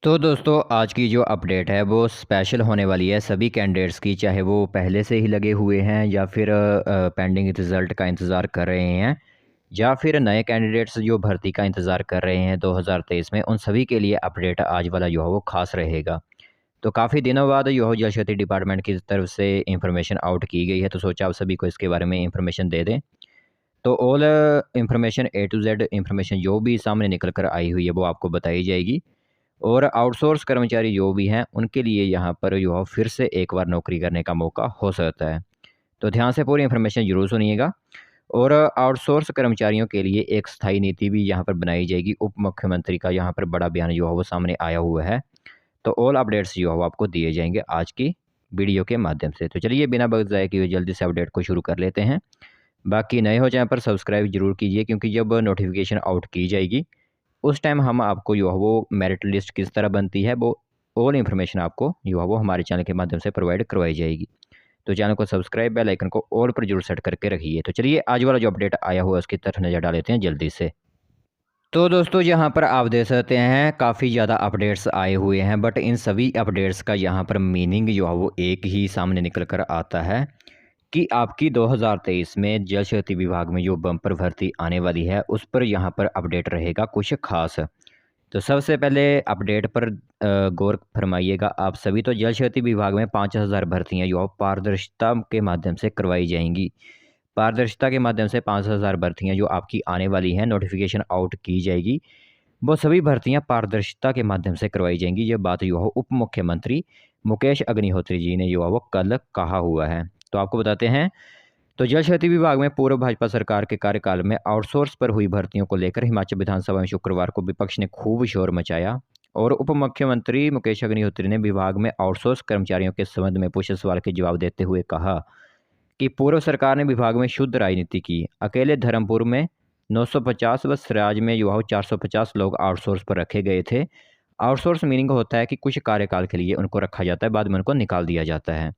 तो दोस्तों आज की जो अपडेट है वो स्पेशल होने वाली है सभी कैंडिडेट्स की, चाहे वो पहले से ही लगे हुए हैं या फिर पेंडिंग रिज़ल्ट का इंतज़ार कर रहे हैं या फिर नए कैंडिडेट्स जो भर्ती का इंतज़ार कर रहे हैं 2023 में, उन सभी के लिए अपडेट आज वाला जो है वो ख़ास रहेगा। तो काफ़ी दिनों बाद जो है जल शक्ति डिपार्टमेंट की तरफ से इंफॉर्मेशन आउट की गई है, तो सोचा आप सभी को इसके बारे में इंफॉर्मेशन दे दें। तो all information A to Z information जो भी सामने निकल कर आई हुई है वो आपको बताई जाएगी। और आउटसोर्स कर्मचारी जो भी हैं उनके लिए यहाँ पर जो है फिर से एक बार नौकरी करने का मौका हो सकता है। तो ध्यान से पूरी इन्फॉर्मेशन ज़रूर सुनिएगा। और आउटसोर्स कर्मचारियों के लिए एक स्थायी नीति भी यहाँ पर बनाई जाएगी। उप मुख्यमंत्री का यहाँ पर बड़ा बयान जो है वो सामने आया हुआ है। तो ऑल अपडेट्स जो है वो आपको दिए जाएंगे आज की वीडियो के माध्यम से। तो चलिए बिना वक्त ज़ाया किए जल्दी से अपडेट को शुरू कर लेते हैं। बाकी नए हो चैनल पर सब्सक्राइब जरूर कीजिए, क्योंकि जब नोटिफिकेशन आउट की जाएगी उस टाइम हम आपको जो है वो मेरिट लिस्ट किस तरह बनती है वो ऑल इन्फॉर्मेशन आपको जो है वो हमारे चैनल के माध्यम से प्रोवाइड करवाई जाएगी। तो चैनल को सब्सक्राइब, बेल आइकन को ऑल पर जरूर सेट करके रखिए। तो चलिए आज वाला जो अपडेट आया हुआ है उसकी तरफ नज़र डाल लेते हैं जल्दी से। तो दोस्तों यहाँ पर आप देख सकते हैं काफ़ी ज़्यादा अपडेट्स आए हुए हैं, बट इन सभी अपडेट्स का यहाँ पर मीनिंग जो है वो एक ही सामने निकल कर आता है कि आपकी 2023 में जल शक्ति विभाग में जो बम्पर भर्ती आने वाली है उस पर यहाँ पर अपडेट रहेगा कुछ खास। तो सबसे पहले अपडेट पर गौर फरमाइएगा आप सभी। तो जल शक्ति विभाग में 5000 भर्तियाँ जो पारदर्शिता के माध्यम से करवाई जाएंगी। पारदर्शिता के माध्यम से 5000 भर्तियाँ जो आपकी आने वाली हैं, नोटिफिकेशन आउट की जाएगी, वो सभी भर्तियां पारदर्शिता के माध्यम से करवाई जाएंगी। ये बात जो है उप मुख्यमंत्री मुकेश अग्निहोत्री जी ने जो है वो कल कहा हुआ है। तो आपको बताते हैं। तो जल शक्ति विभाग में पूर्व भाजपा सरकार के कार्यकाल में आउटसोर्स पर हुई भर्तियों को लेकर हिमाचल विधानसभा में शुक्रवार को विपक्ष ने खूब शोर मचाया और उप मुख्यमंत्री मुकेश अग्निहोत्री ने विभाग में आउटसोर्स कर्मचारियों के संबंध में पूछे सवाल के जवाब देते हुए कहा कि पूर्व सरकार ने विभाग में शुद्ध राजनीति की। अकेले धर्मपुर में 950 व सराज में युवाओं 450 लोग आउटसोर्स पर रखे गए थे। आउटसोर्स मीनिंग होता है कि कुछ कार्यकाल के लिए उनको रखा जाता है, बाद में उनको निकाल दिया जाता है।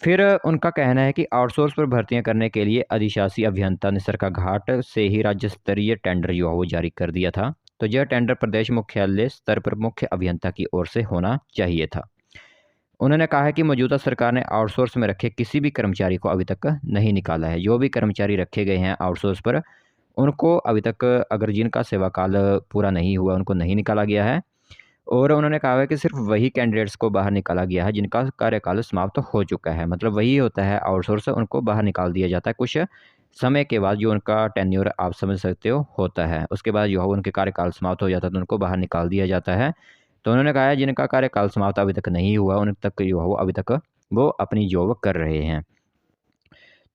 फिर उनका कहना है कि आउटसोर्स पर भर्तियां करने के लिए अधिशासी अभियंता ने सरकाघाट से ही राज्य स्तरीय टेंडर जो है वो जारी कर दिया था। तो यह टेंडर प्रदेश मुख्यालय स्तर पर मुख्य अभियंता की ओर से होना चाहिए था। उन्होंने कहा है कि मौजूदा सरकार ने आउटसोर्स में रखे किसी भी कर्मचारी को अभी तक नहीं निकाला है। जो भी कर्मचारी रखे गए हैं आउटसोर्स पर, उनको अभी तक अगर जिनका सेवा काल पूरा नहीं हुआ उनको नहीं निकाला गया है। और उन्होंने कहा है कि सिर्फ वही कैंडिडेट्स को बाहर निकाला गया है जिनका कार्यकाल समाप्त हो चुका है। मतलब वही होता है आउटसोर्स, उनको बाहर निकाल दिया जाता है कुछ समय के बाद, जो उनका टेन्योर आप समझ सकते हो होता है। उसके बाद जो है उनके कार्यकाल समाप्त हो जाता है तो उनको बाहर निकाल दिया जाता है। तो उन्होंने कहा है जिनका कार्यकाल समाप्त अभी तक नहीं हुआ उन तक जो है वो अभी तक वो अपनी जॉब कर रहे हैं।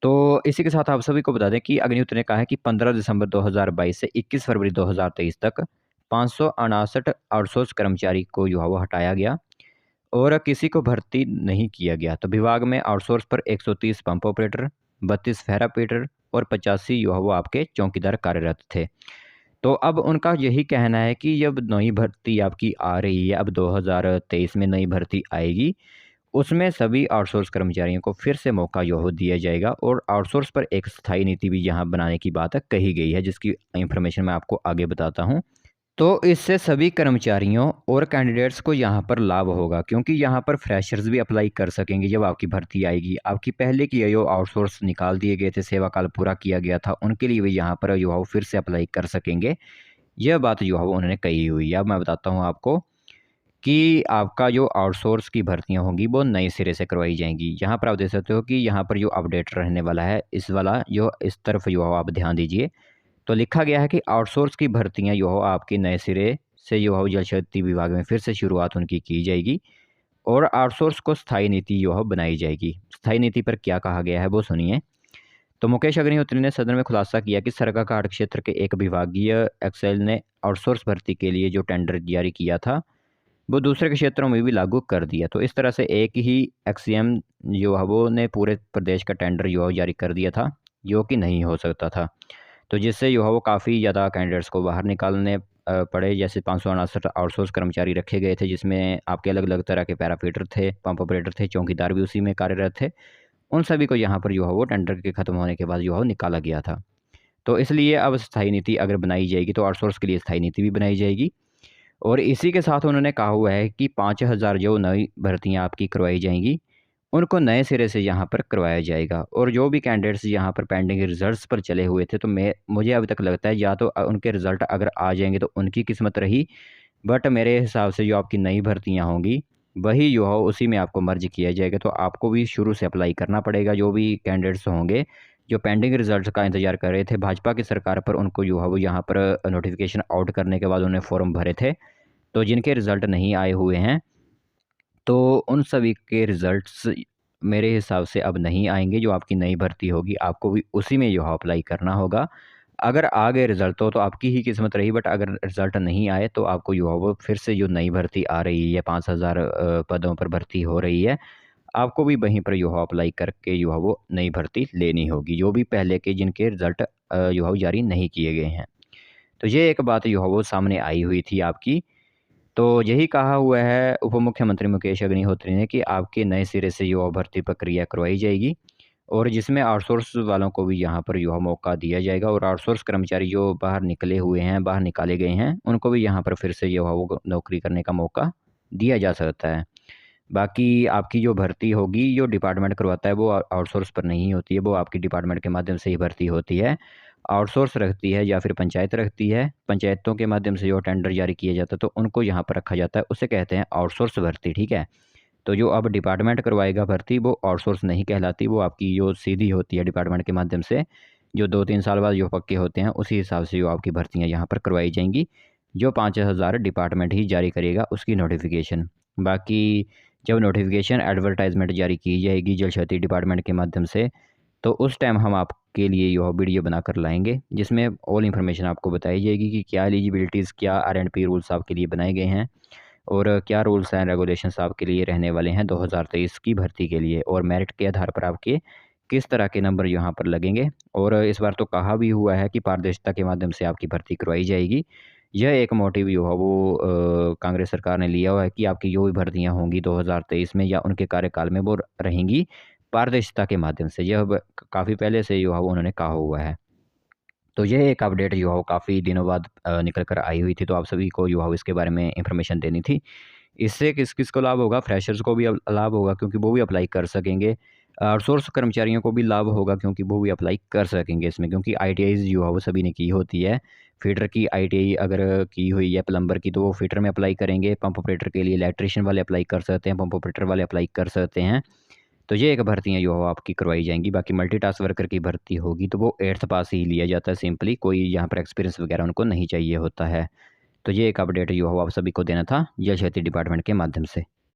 तो इसी के साथ आप सभी को बता दें कि अग्निहोत्री ने कहा है कि 15 दिसंबर 2022 से 21 फरवरी 2023 तक 559 आउटसोर्स कर्मचारी को जो है वो हटाया गया और किसी को भर्ती नहीं किया गया। तो विभाग में आउटसोर्स पर 130 पंप ऑपरेटर, 32 फेरा ऑपरेटर और 85 जो है वो आपके चौकीदार कार्यरत थे। तो अब उनका यही कहना है कि जब नई भर्ती आपकी आ रही है, अब 2023 में नई भर्ती आएगी, उसमें सभी आउटसोर्स कर्मचारियों को फिर से मौका जो है दिया जाएगा और आउटसोर्स पर एक स्थायी नीति भी यहाँ बनाने की बात कही गई है, जिसकी इंफॉर्मेशन मैं आपको आगे बताता हूँ। तो इससे सभी कर्मचारियों और कैंडिडेट्स को यहाँ पर लाभ होगा, क्योंकि यहाँ पर फ्रेशर्स भी अप्लाई कर सकेंगे जब आपकी भर्ती आएगी। आपकी पहले की जो आउटसोर्स निकाल दिए गए थे, सेवा काल पूरा किया गया था, उनके लिए भी यहाँ पर जो है वो फिर से अप्लाई कर सकेंगे। यह बात जो है वो उन्होंने कही हुई है। अब मैं बताता हूँ आपको कि आपका जो आउटसोर्स की भर्तियां होंगी वो नए सिरे से करवाई जाएंगी। यहाँ पर आप देख सकते हो कि यहाँ पर जो अपडेट रहने वाला है, इस वाला जो इस तरफ जो है आप ध्यान दीजिए। तो लिखा गया है कि आउटसोर्स की भर्तियां जो हो आपकी नए सिरे से जो हो जल शक्ति विभाग में फिर से शुरुआत उनकी की जाएगी और आउटसोर्स को स्थायी नीति जो है बनाई जाएगी। स्थायी नीति पर क्या कहा गया है वो सुनिए। तो मुकेश अग्निहोत्री ने सदन में खुलासा किया कि सरकाघाट क्षेत्र के एक विभागीय एक्सेल ने आउटसोर्स भर्ती के लिए जो टेंडर जारी किया था वो दूसरे के क्षेत्रों में भी लागू कर दिया। तो इस तरह से एक ही एक्सीएम जो है वो ने पूरे प्रदेश का टेंडर जो है जारी कर दिया था, जो कि नहीं हो सकता था। तो जिससे जो है वो काफ़ी ज़्यादा कैंडिडेट्स को बाहर निकालने पड़े। जैसे 559 आउटसोर्स कर्मचारी रखे गए थे, जिसमें आपके अलग अलग तरह के पैराफिटर थे, पंप ऑपरेटर थे, चौकीदार भी उसी में कार्यरत थे। उन सभी को यहाँ पर जो है वो टेंडर के ख़त्म होने के बाद जो है वो निकाला गया था। तो इसलिए अब स्थायी नीति अगर बनाई जाएगी तो आउटसोर्स के लिए स्थायी नीति भी बनाई जाएगी और इसी के साथ उन्होंने कहा हुआ है कि 5,000 जो नई भर्तियां आपकी करवाई जाएंगी उनको नए सिरे से यहाँ पर करवाया जाएगा। और जो भी कैंडिडेट्स यहाँ पर पेंडिंग रिजल्ट्स पर चले हुए थे, तो मुझे अभी तक लगता है या तो उनके रिज़ल्ट अगर आ जाएंगे तो उनकी किस्मत रही, बट मेरे हिसाब से जो आपकी नई भर्तियाँ होंगी वही जो है उसी में आपको मर्ज किया जाएगा। तो आपको भी शुरू से अप्लाई करना पड़ेगा। जो भी कैंडिडेट्स होंगे जो पेंडिंग रिजल्ट का इंतजार कर रहे थे भाजपा की सरकार पर, उनको जो है वो यहाँ पर नोटिफिकेशन आउट करने के बाद उन्होंने फॉर्म भरे थे, तो जिनके रिज़ल्ट नहीं आए हुए हैं तो उन सभी के रिज़ल्ट्स मेरे हिसाब से अब नहीं आएंगे। जो आपकी नई भर्ती होगी आपको भी उसी में जो है अप्लाई करना होगा। अगर आ गए रिज़ल्ट तो आपकी ही किस्मत रही, बट अगर रिज़ल्ट नहीं आए तो आपको जो है वो फिर से जो नई भर्ती आ रही है 5,000 पदों पर भर्ती हो रही है, आपको भी वहीं पर जो है अप्लाई करके जो है वो नई भर्ती लेनी होगी, जो भी पहले के जिनके रिज़ल्ट जो है वो जारी नहीं किए गए हैं। तो ये एक बात जो है वो सामने आई हुई थी आपकी। तो यही कहा हुआ है उप मुख्यमंत्री मुकेश अग्निहोत्री ने कि आपके नए सिरे से जो भर्ती प्रक्रिया करवाई जाएगी और जिसमें आउटसोर्स वालों को भी यहाँ पर जो है मौका दिया जाएगा। और आउटसोर्स कर्मचारी जो बाहर निकले हुए हैं, बाहर निकाले गए हैं, उनको भी यहाँ पर फिर से जो है वो नौकरी करने का मौका दिया जा सकता है। बाकी आपकी जो भर्ती होगी, जो डिपार्टमेंट करवाता है वो आउटसोर्स पर नहीं होती है, वो आपकी डिपार्टमेंट के माध्यम से ही भर्ती होती है। आउटसोर्स रखती है या फिर पंचायत रखती है, पंचायतों के माध्यम से जो टेंडर जारी किया जाता है तो उनको यहाँ पर रखा जाता है, उसे कहते हैं आउटसोर्स भर्ती, ठीक है। तो जो अब डिपार्टमेंट करवाएगा भर्ती वो आउटसोर्स नहीं कहलाती, वो आपकी जो सीधी होती है डिपार्टमेंट के माध्यम से, जो 2-3 साल बाद जो पक्के होते हैं उसी हिसाब से जो आपकी भर्तियाँ यहाँ पर करवाई जाएंगी, जो 5,000 डिपार्टमेंट ही जारी करेगा उसकी नोटिफिकेशन। बाकी जब नोटिफिकेशन एडवर्टाइजमेंट जारी की जाएगी जल शक्ति डिपार्टमेंट के माध्यम से, तो उस टाइम हम आपके लिए यह वीडियो बनाकर लाएंगे जिसमें ऑल इन्फॉर्मेशन आपको बताई जाएगी कि क्या एलिजिबिलिटीज़, क्या आर&पी रूल्स आपके लिए बनाए गए हैं और क्या रूल्स एंड रेगुलेशंस आपके लिए रहने वाले हैं 2023 की भर्ती के लिए, और मेरिट के आधार पर आपके किस तरह के नंबर यहाँ पर लगेंगे। और इस बार तो कहा भी हुआ है कि पारदर्शिता के माध्यम से आपकी भर्ती करवाई जाएगी। यह एक मोटिव जो है वो कांग्रेस सरकार ने लिया हुआ है कि आपकी जो भी भर्तियाँ होंगी 2023 में या उनके कार्यकाल में वो रहेंगी पारदर्शिता के माध्यम से। यह काफ़ी पहले से जो है वो उन्होंने कहा हुआ है। तो ये एक अपडेट जो है वो काफ़ी दिनों बाद निकल कर आई हुई थी, तो आप सभी को जो है वो इसके बारे में इंफॉर्मेशन देनी थी। इससे किस किस को लाभ होगा? फ्रेशर्स को भी लाभ होगा क्योंकि वो भी अप्लाई कर सकेंगे। आउटसोर्स कर्मचारियों को भी लाभ होगा क्योंकि वो भी अप्लाई कर सकेंगे इसमें, क्योंकि आईटीआईज़ जो है वो सभी ने की होती है। फिटर की आईटीआई अगर की हुई है प्लम्बर की तो वो फिटर में अप्लाई करेंगे। पंप ऑपरेटर के लिए इलेक्ट्रीशियन वाले अप्लाई कर सकते हैं, पंप ऑपरेटर वाले अप्लाई कर सकते हैं। तो ये एक भर्तियाँ जो है आपकी करवाई जाएँगी। बाकी मल्टीटास्क वर्कर की भर्ती होगी तो वो 8th पास ही लिया जाता है सिंपली, कोई यहाँ पर एक्सपीरियंस वगैरह उनको नहीं चाहिए होता है। तो ये एक अपडेट जो है वो आप सभी को देना था जल शक्ति डिपार्टमेंट के माध्यम से।